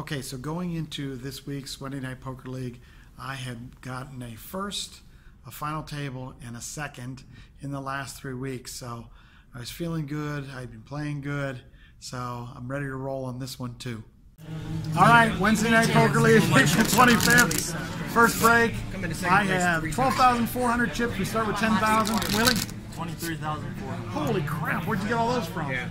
Okay, so going into this week's Wednesday Night Poker League, I had gotten a first, a final table, and a second in the last 3 weeks. So I was feeling good. I'd been playing good. So I'm ready to roll on this one too. All right, Wednesday Night Poker League, the 25th. First break. I have 12,400 chips. We start with 10,000. Willie? 23,400. Holy crap, where'd you get all those from? Yeah.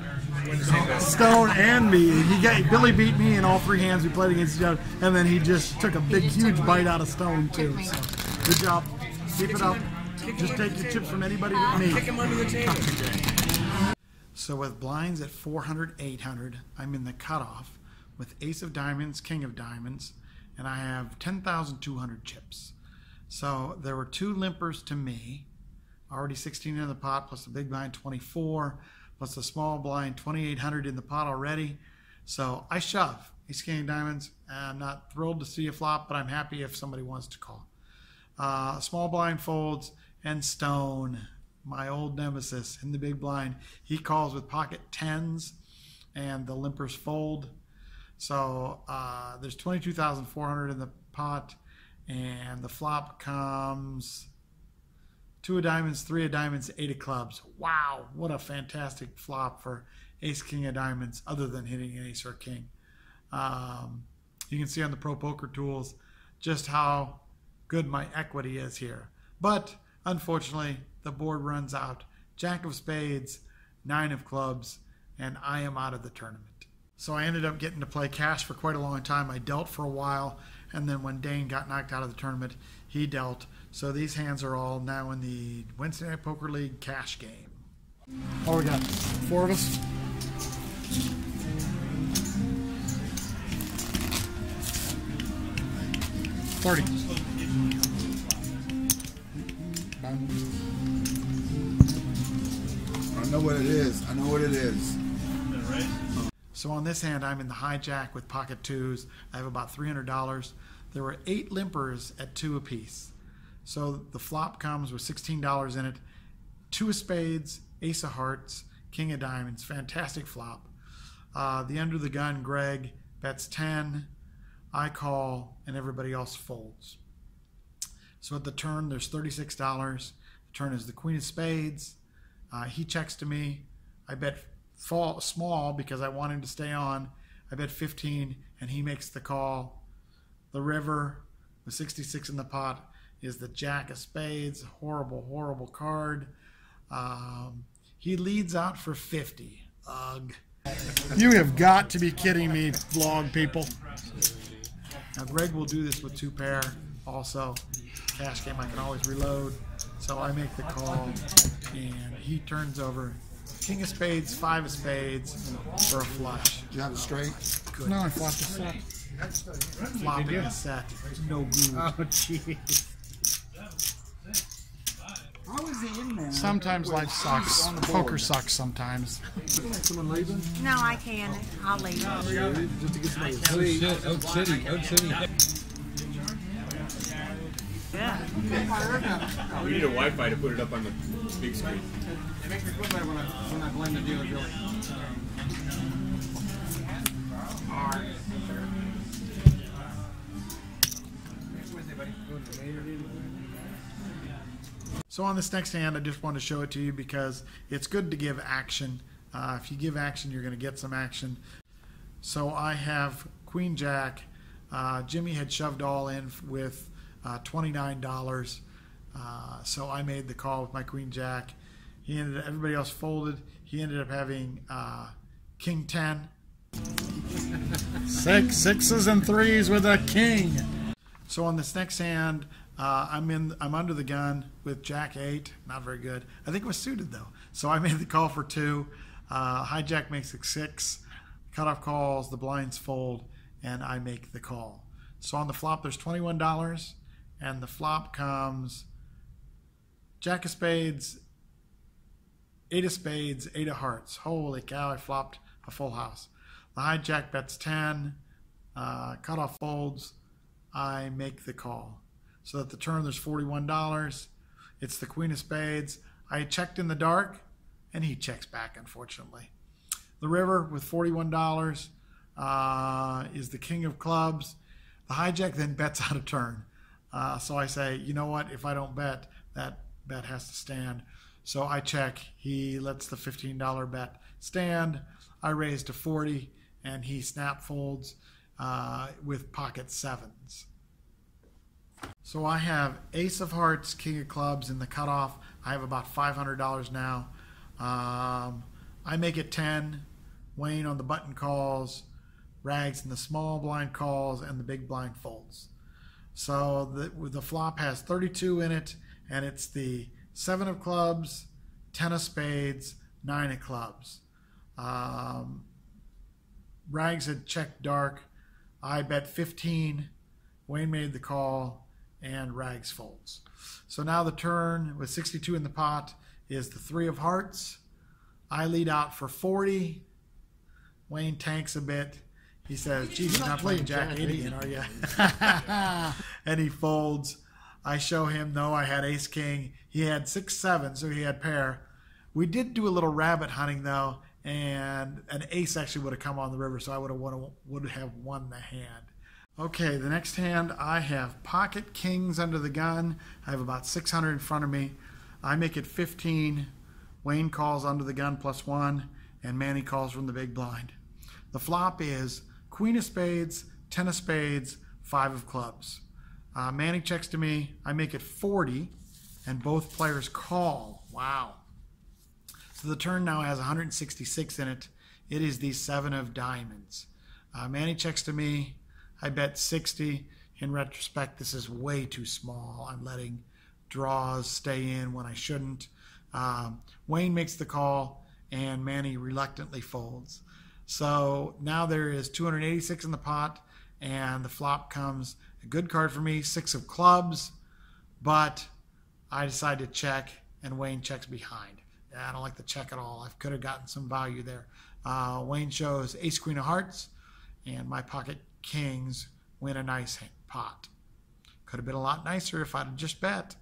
Stone and me. Billy beat me in all 3 hands. We played against each other, and then he just took a big, huge bite out of Stone too. So, good job. Keep it up. Just take your chips from anybody but me. Kick him under the table. So with blinds at 400, 800, I'm in the cutoff with Ace of Diamonds, King of Diamonds, and I have 10,200 chips. So there were 2 limpers to me. Already 16 in the pot, plus the big blind 24, plus the small blind 2,800 in the pot already. So I shove Ace King of Diamonds. I'm not thrilled to see a flop, but I'm happy if somebody wants to call. Small blind folds, and Stone, my old nemesis in the big blind, he calls with pocket 10s, and the limpers fold. So there's 22,400 in the pot, and the flop comes 2 of diamonds, 3 of diamonds, 8 of clubs. Wow, what a fantastic flop for Ace King of Diamonds, other than hitting an ace or king. You can see on the Pro Poker Tools just how good my equity is here. But unfortunately, the board runs out. Jack of spades, 9 of clubs, and I am out of the tournament. So I ended up getting to play cash for quite a long time. I dealt for a while, and then when Dane got knocked out of the tournament, he dealt. So these hands are all now in the Wednesday Night Poker League cash game. Oh, we got 4 of us. $30. I know what it is. I know what it is. So on this hand, I'm in the hijack with pocket 2s. I have about $300. There were 8 limpers at 2 apiece. So the flop comes with $16 in it. 2 of spades, ace of hearts, king of diamonds. Fantastic flop. The under the gun, Greg, bets 10. I call, and everybody else folds. So at the turn, there's $36. The turn is the queen of spades. He checks to me. I bet small because I want him to stay on. I bet 15, and he makes the call. The river with 66 in the pot is the jack of spades. Horrible, horrible card. He leads out for 50. Ugh. You have got to be kidding me, vlog people. Now Greg will do this with 2 pair also. Cash game, I can always reload. So I make the call, and he turns over king of spades, 5 of spades for a flush. You have a straight? Good. No, I flopped a set. Flopping a set. No good. Oh, jeez. How is he in there? Sometimes life sucks. Poker sucks sometimes. Someone leaving? No, I can. I'll leave. Just to get somebody to Oh sleep. shit, Oak City, Oak City. Yeah. We need a Wi-Fi to put it up on the big screen. It makes me feel better when I blame the dealer, Billy. So on this next hand, I just want to show it to you because it's good to give action. If you give action, you're going to get some action. So I have Queen Jack. Jimmy had shoved all in with $29. So I made the call with my Queen Jack. Everybody else folded. He ended up having King 10. 6 sixes and 3s with a king. So on this next hand, I'm under the gun with Jack 8. Not very good. I think it was suited though. So I made the call for 2. Hijack makes it 6. Cutoff calls, the blinds fold, and I make the call. So on the flop, there's $21, and the flop comes Jack of spades, 8 of spades, 8 of hearts. Holy cow, I flopped a full house. The hijack bets 10. Cutoff folds. I make the call. So at the turn, there's $41. It's the queen of spades. I checked in the dark, and he checks back, unfortunately. The river with $41. is the king of clubs. The hijack then bets out a turn. So I say, you know what? If I don't bet, that bet has to stand. So I check. He lets the $15 bet stand. I raise to 40, and he snap folds with pocket sevens. So I have ace of hearts, king of clubs in the cutoff. I have about $500 now. I make it 10. Wayne on the button calls. Rags in the small blind calls, and the big blind folds. So the flop has 32 in it, and it's the 7 of clubs, 10 of spades, 9 of clubs. Rags had checked dark. I bet 15. Wayne made the call, and Rags folds. So now the turn with 62 in the pot is the 3 of hearts. I lead out for 40. Wayne tanks a bit. He says, geez, you're not playing Jack 8 again, are you? And he folds. I show him, no, I had ace king. He had 6-7, so he had pair. We did do a little rabbit hunting, though, and an ace actually would have come on the river, so I would have won the hand. Okay, the next hand, I have pocket kings under the gun. I have about 600 in front of me. I make it 15. Wayne calls under the gun +1, and Manny calls from the big blind. The flop is queen of spades, 10 of spades, 5 of clubs. Manny checks to me. I make it 40, and both players call. Wow. So the turn now has 166 in it. It is the 7 of diamonds. Manny checks to me. I bet 60. In retrospect, this is way too small. I'm letting draws stay in when I shouldn't. Wayne makes the call, and Manny reluctantly folds. So now there is 286 in the pot, and the flop comes a good card for me, 6 of clubs, but I decide to check, and Wayne checks behind. I don't like the check at all. I could have gotten some value there. Wayne shows ace queen of hearts, and my pocket kings win a nice pot. Could have been a lot nicer if I'd just bet.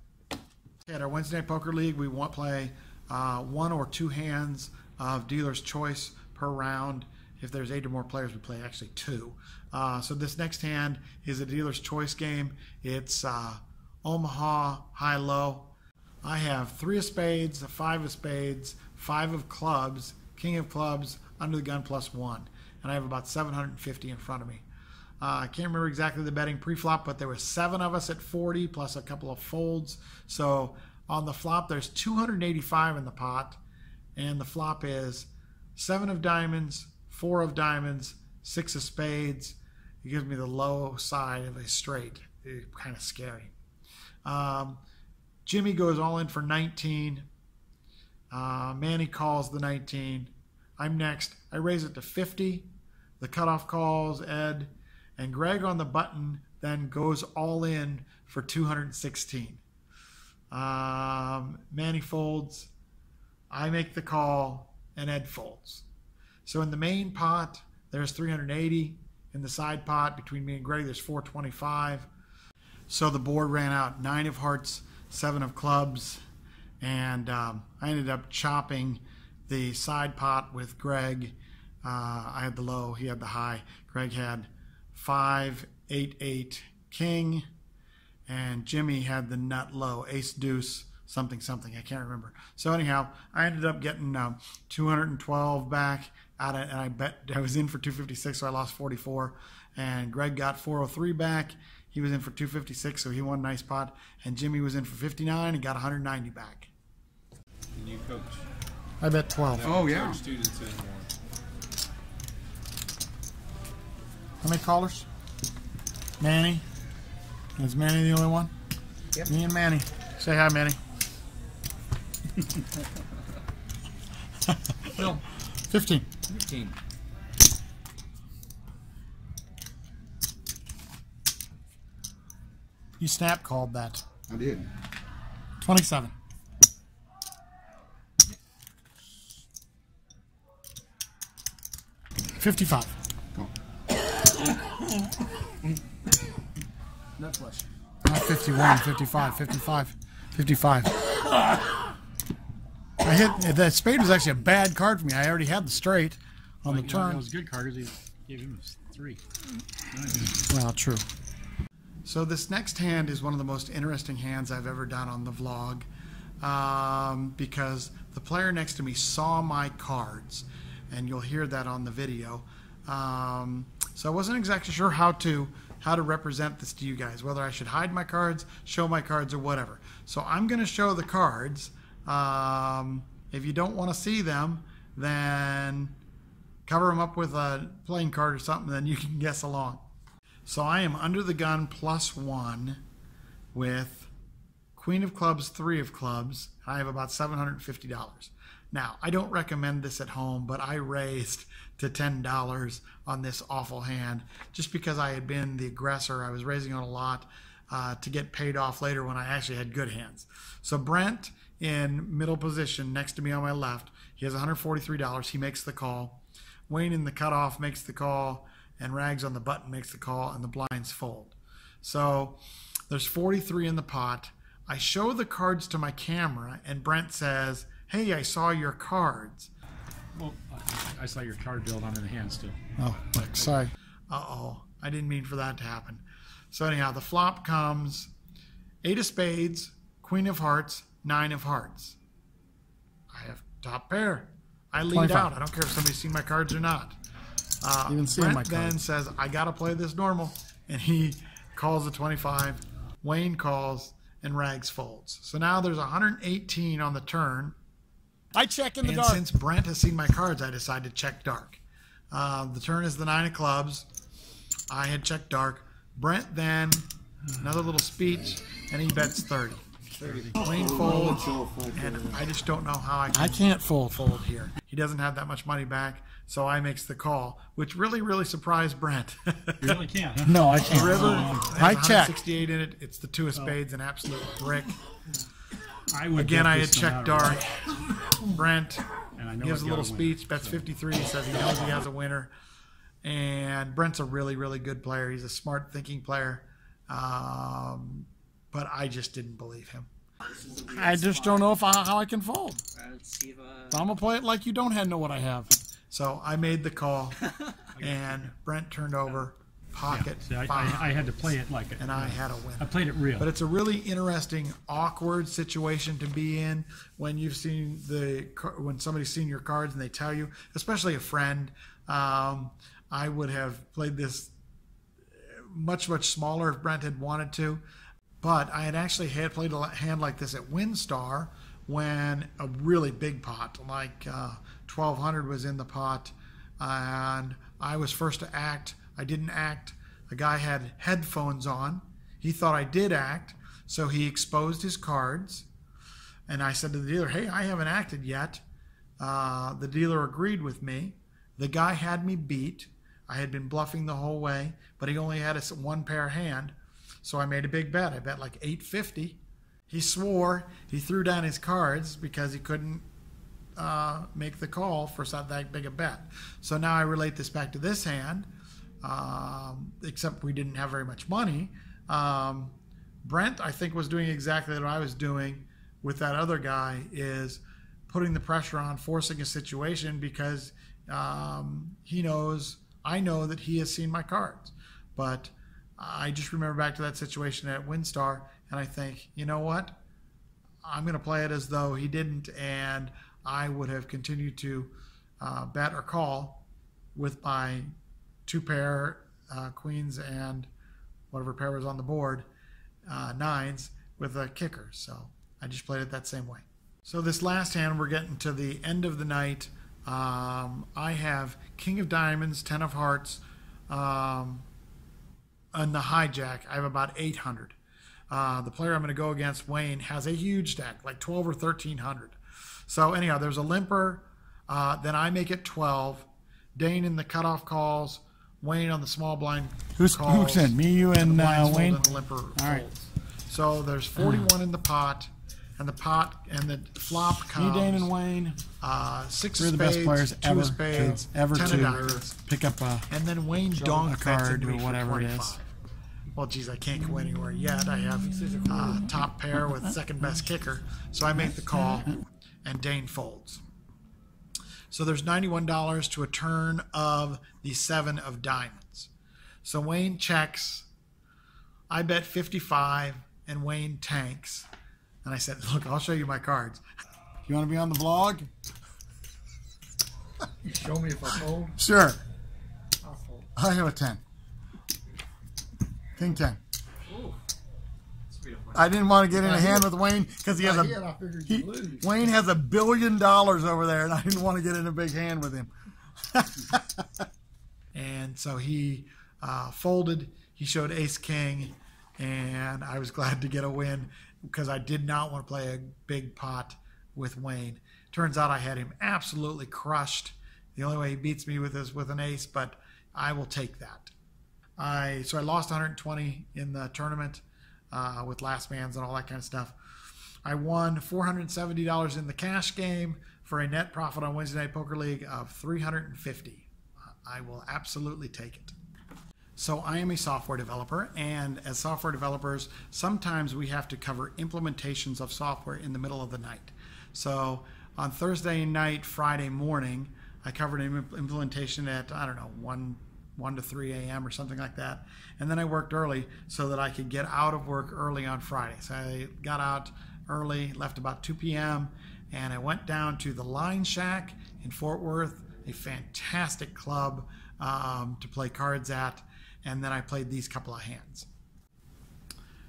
At our Wednesday Night Poker League, we want to play 1 or 2 hands of dealer's choice per round. If there's 8 or more players, we play actually 2. So this next hand is a dealer's choice game. It's Omaha high-low. I have 3 of spades, a 5 of spades, 5 of clubs, king of clubs, under the gun +1. And I have about 750 in front of me. I can't remember exactly the betting pre-flop, but there were 7 of us at 40 plus a couple of folds. So on the flop, there's 285 in the pot. And the flop is 7 of diamonds, 4 of diamonds, 6 of spades. It gives me the low side of a straight. It's kind of scary. Jimmy goes all in for 19. Manny calls the 19. I'm next. I raise it to 50. The cutoff calls Ed. And Greg on the button then goes all in for 216. Manny folds. I make the call, and Ed folds. So in the main pot, there's 380. In the side pot, between me and Greg, there's 425. So the board ran out 9 of hearts, 7 of clubs, and I ended up chopping the side pot with Greg. I had the low, he had the high. Greg had 5, 8, 8, king, and Jimmy had the nut low, ace, deuce, something, something. I can't remember. So anyhow, I ended up getting 212 back out of, and I bet I was in for 256, so I lost 44. And Greg got 403 back. He was in for 256, so he won a nice pot. And Jimmy was in for 59 and got 190 back. Can you coach? I bet 12. Oh, yeah. Students anymore. How many callers? Manny. Is Manny the only one? Yep. Me and Manny. Say hi, Manny. Bill. 15. 15. You snap called that. I did. 27. $55. Nut flush. Not 51, 55, 55, 55. I hit, that spade was actually a bad card for me. I already had the straight on the That turn. was a good card. Gave him a 3. Well, true. So this next hand is one of the most interesting hands I've ever done on the vlog, because the player next to me saw my cards, and you'll hear that on the video. So I wasn't exactly sure how to represent this to you guys, whether I should hide my cards, show my cards, or whatever. So I'm going to show the cards. If you don't want to see them, then cover them up with a playing card or something, then you can guess along. So I am under the gun +1 with Queen of Clubs, 3 of Clubs. I have about $750. Now, I don't recommend this at home, but I raised to $10 on this awful hand just because I had been the aggressor. I was raising on a lot to get paid off later when I actually had good hands. So Brent in middle position next to me on my left, he has $143. He makes the call. Wayne in the cutoff makes the call, and Rags on the button makes the call, and the blinds fold. So there's 43 in the pot. I show the cards to my camera, and Brent says, "Hey, I saw your cards." Well, I saw your card build. I'm in the hand still. Oh, sorry. Uh-oh. I didn't mean for that to happen. So anyhow, the flop comes 8 of spades, Queen of hearts, 9 of hearts. I have top pair. I lead 25. out. I don't care if somebody's seen my cards or not. Even seeing my Brent then cards. says, "I got to play this normal." And he calls the 25. Wayne calls, and Rags folds. So now there's 118 on the turn. I check in the And dark. since Brent has seen my cards, I decided to check dark. The turn is the 9 of clubs. I had checked dark. Brent then, another little speech, and he bets 30. Wayne folds, and I just don't know how I can't fold here. He doesn't have that much money back, so I makes the call, which really surprised Brent. You really can't, huh? No, I can't. The river I has check. 168 in it. It's the 2 of spades, an absolute brick. I would Again, bet I this had no checked matter dark. Brent And I know gives a I've little got win. speech, bets 53, says he knows he has a winner. And Brent's a really good player. He's a smart thinking player. But I just didn't believe him. I just don't know how I can fold. So I'm going to play it like you don't know what I have. So I made the call, and Brent turned over, pocket, See, I 5, had to play it like it. and I had a win. I played it real. But it's a really interesting, awkward situation to be in when you've seen when somebody's seen your cards and they tell you, especially a friend. I would have played this much smaller if Brent had wanted to, but I had actually played a hand like this at WinStar when a really big pot, like 1,200, was in the pot, and I was first to act. I didn't act. A guy had headphones on. He thought I did act, so he exposed his cards. And I said to the dealer, "Hey, I haven't acted yet." The dealer agreed with me. The guy had me beat. I had been bluffing the whole way, but he only had a 1-pair hand. So I made a big bet. I bet like 850. He swore. He threw down his cards because he couldn't make the call for that big a bet. So now I relate this back to this hand. Except we didn't have very much money. Brent, I think, was doing exactly what I was doing with that other guy, is putting the pressure on, forcing a situation, because I know that he has seen my cards. But I just remember back to that situation at WinStar, and I think, you know what? I'm going to play it as though he didn't, and I would have continued to bet or call with my 2-pair queens and whatever pair was on the board, 9s, with a kicker. So I just played it that same way. So this last hand, we're getting to the end of the night. I have King of Diamonds, 10 of Hearts, and the hijack. I have about 800. The player I'm going to go against, Wayne, has a huge stack, like 12 or 1,300. So anyhow, there's a limper. Then I make it 12. Dane in the cutoff calls. Wayne on the small blind calls. Who's in? Me, you, and Wayne? And the limper folds. right. So there's 41 in the pot. And the flop comes. Me, Dane, and Wayne. 6 We're of the best spades, players 2 ever of spades, to ever 10 of to diamonds. pick up a And then Wayne donk bets card into or me for whatever it 25. is. Well, geez, I can't go anywhere yet. I have top pair with second best kicker, so I make the call, and Dane folds. So there's $91 to a turn of the 7 of diamonds. So Wayne checks. I bet 55, and Wayne tanks. And I said, look, I'll show you my cards. You want to be on the vlog? You show me if I fold. Sure. I'll fold. I have a 10. King 10. Ooh. Speed of I didn't want to get in a hand with Wayne because he has I a figured you'd lose. Wayne has $1 billion over there, and I didn't want to get in a big hand with him. And so he folded. He showed ace king, and I was glad to get a win because I did not want to play a big pot with Wayne. Turns out I had him absolutely crushed. The only way he beats me with is with an ace, but I will take that. So I lost 120 in the tournament with last mans and all that kind of stuff. I won $470 in the cash game for a net profit on Wednesday Night Poker League of $350. I will absolutely take it. So I am a software developer, and as software developers, sometimes we have to cover implementations of software in the middle of the night. So on Thursday night, Friday morning, I covered an implementation at, I don't know, 1 to 3 a.m. or something like that. And then I worked early so that I could get out of work early on Friday. So I got out early, left about 2 p.m., and I went down to the Line Shack in Fort Worth, a fantastic club to play cards at. And then I played these couple of hands.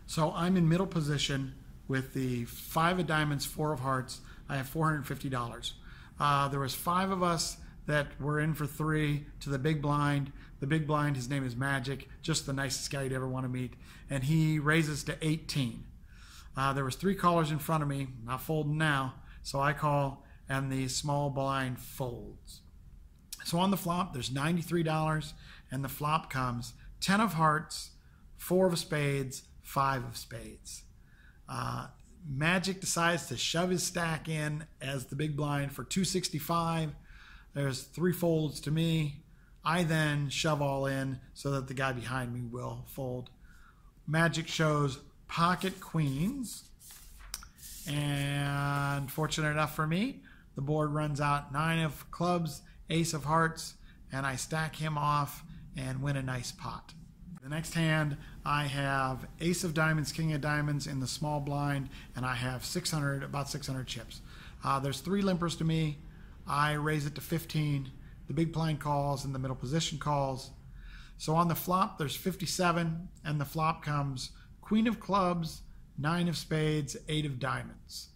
So I'm in middle position with the 5 of diamonds, 4 of hearts. I have $450. There was 5 of us that were in for 3 to the big blind. The big blind, his name is Magic, just the nicest guy you'd ever want to meet. And he raises to 18. There was 3 callers in front of me, not folding now. So I call, and the small blind folds. So on the flop, there's $93, and the flop comes 10 of hearts, 4 of spades, 5 of spades. Magic decides to shove his stack in as the big blind for $265. There's 3 folds to me. I then shove all in so that the guy behind me will fold. Magic shows pocket queens. And fortunate enough for me, the board runs out 9 of clubs, ace of hearts, and I stack him off and win a nice pot. The next hand, I have ace of diamonds, king of diamonds in the small blind, and I have about 600 chips. There's 3 limpers to me. I raise it to 15. The big blind calls and the middle position calls. So on the flop, there's 57, and the flop comes queen of clubs, 9 of spades, 8 of diamonds.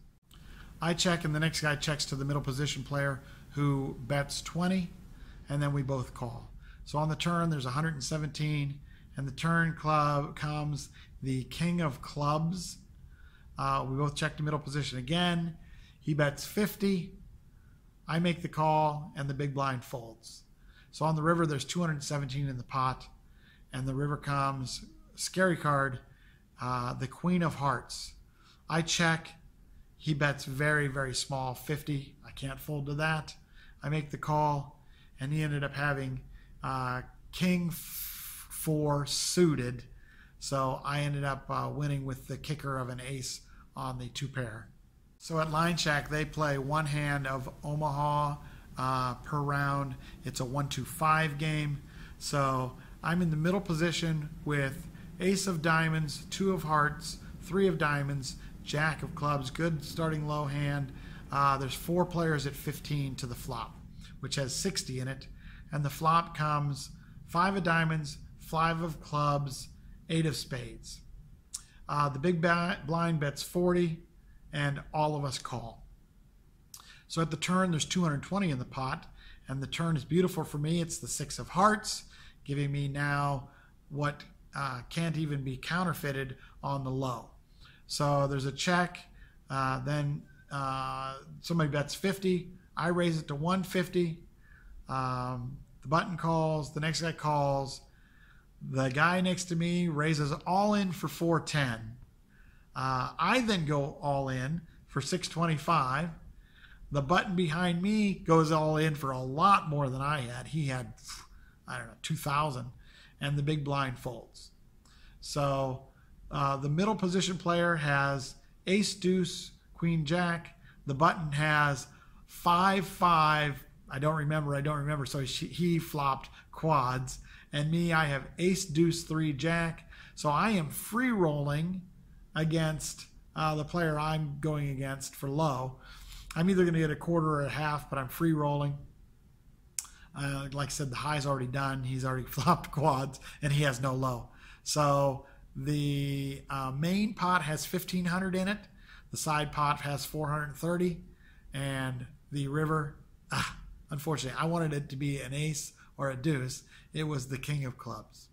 I check, and the next guy checks to the middle position player who bets 20, and then we both call. So on the turn, there's 117, and the turn club comes the king of clubs. We both check the middle position again. He bets 50. I make the call, and the big blind folds. So on the river, there's 217 in the pot, and the river comes, scary card, the queen of hearts. I check. He bets very, very small, 50. I can't fold to that. I make the call, and he ended up having king 4 suited. So I ended up winning with the kicker of an ace on the 2 pair. So at Line Shack, they play 1 hand of Omaha per round. It's a 1-2-5 game. So I'm in the middle position with ace of diamonds, 2 of hearts, 3 of diamonds, jack of clubs, good starting low hand. There's 4 players at 15 to the flop, which has 60 in it. And the flop comes 5 of diamonds, 5 of clubs, 8 of spades. The big blind bets 40, and all of us call. So at the turn, there's 220 in the pot, and the turn is beautiful for me. It's the 6 of hearts, giving me now what can't even be counterfeited on the low. So there's a check, then somebody bets 50. I raise it to 150. The button calls, the next guy calls. The guy next to me raises all in for 410. I then go all in for 625. The button behind me goes all in for a lot more than I had. He had, I don't know, 2,000, and the big blind folds. So the middle position player has ace, deuce, queen, jack. The button has 5-5, I don't remember. So he flopped quads. And me, I have ace, deuce, 3, jack. So I am free rolling against the player I'm going against for low. I'm either going to get a quarter or a half, but I'm free rolling. Like I said, the high's already done. He's already flopped quads, and he has no low. So the main pot has 1,500 in it. The side pot has 430. And the river, unfortunately, I wanted it to be an ace or a deuce. It was the king of clubs.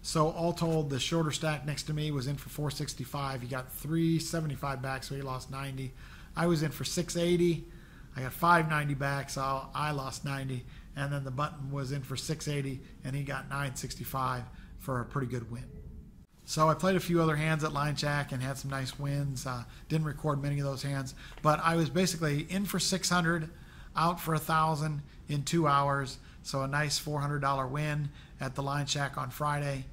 So all told, the shorter stack next to me was in for 465. He got 375 back, so he lost 90. I was in for 680. I got 590 back, so I lost 90. And then the button was in for 680, and he got 965 for a pretty good win. So I played a few other hands at Line Jack and had some nice wins. Didn't record many of those hands, but I was basically in for 600, out for 1,000 in 2 hours. So a nice $400 win at the Line Shack on Friday.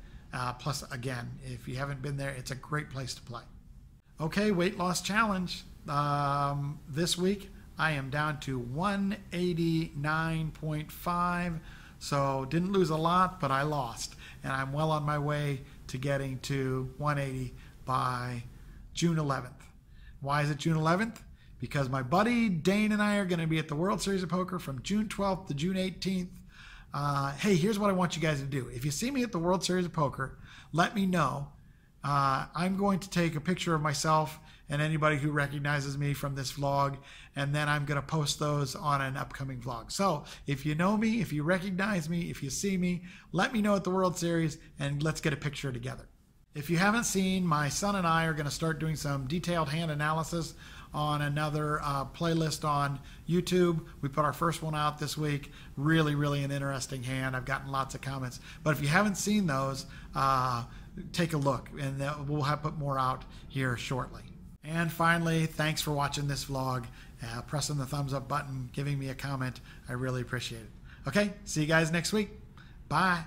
Plus, again, if you haven't been there, it's a great place to play. Okay, weight loss challenge. This week, I am down to 189.5. So didn't lose a lot, but I lost. And I'm well on my way to getting to 180 by June 11th. Why is it June 11th? Because my buddy Dane and I are going to be at the World Series of Poker from June 12th to June 18th. Hey, here's what I want you guys to do. If you see me at the World Series of Poker, let me know. I'm going to take a picture of myself and anybody who recognizes me from this vlog, and then I'm going to post those on an upcoming vlog. So if you know me, if you recognize me, if you see me, let me know at the World Series, and let's get a picture together. If you haven't seen, my son and I are going to start doing some detailed hand analysis on another playlist on YouTube. We put our first one out this week. Really an interesting hand. I've gotten lots of comments. But if you haven't seen those, take a look, and we'll have put more out here shortly. And finally, thanks for watching this vlog, pressing the thumbs up button, giving me a comment. I really appreciate it. Okay, see you guys next week. Bye.